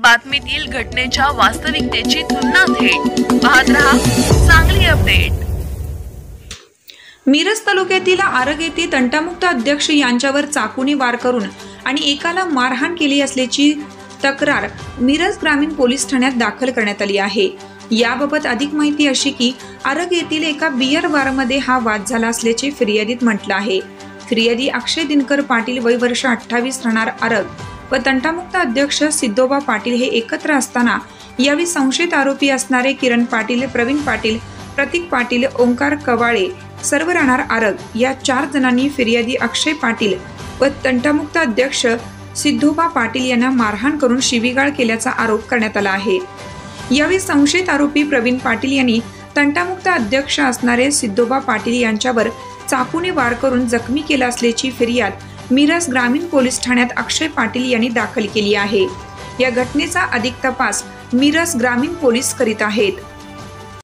बातमीतील घटनेच्या वास्तविकतेची तुलना थेट पाहत रहा सांगली अपडेट। मिरज तालुक्यातील आरग येथे तंटामुक्त अध्यक्ष यांच्यावर चाकूने वार करून आणि एकाला मारहाण केली असल्याची तक्रार मिरज ग्रामीण पोलीस ठाण्यात दाखल करण्यात आली आहे। याबाबत अधिक माहिती अशी की आरग येथील एका बियर बारमध्ये हा वाद झाला असल्याचे फिर्यादीत म्हटलं आहे। फिर्यादी अक्षय दिनकर पाटील वय वर्ष 28 राहणार आरग व तंटामुक्त अध्यक्ष सिद्धोबा पाटील हे एकत्र असताना यावेळी संशयित आरोपी असणारे किरण पाटील, प्रवीण पाटील, प्रतीक पाटील, ओंकार कवाळे सर्व राहणार आरग या 4 जणांनी फिर्यादी अक्षय पाटील व तंटामुक्त अध्यक्ष सिद्धोबा पाटील यांना मारहाण करून शिवीगाळ केल्याचा आरोप करण्यात आला आहे। यावेळी संशयित आरोपी प्रवीण पाटील यांनी तंटामुक्त अध्यक्ष असणारे सिद्धोबा पाटील यांच्यावर चाकूने वार करून जखमी केला असल्याची फिर्याद मिरज ग्रामीण पोलीस ठाण्यात अक्षय पाटील यांनी दाखल केली आहे। या घटनेचा अधिक तपास मिरज ग्रामीण पोलीस करीत आहेत।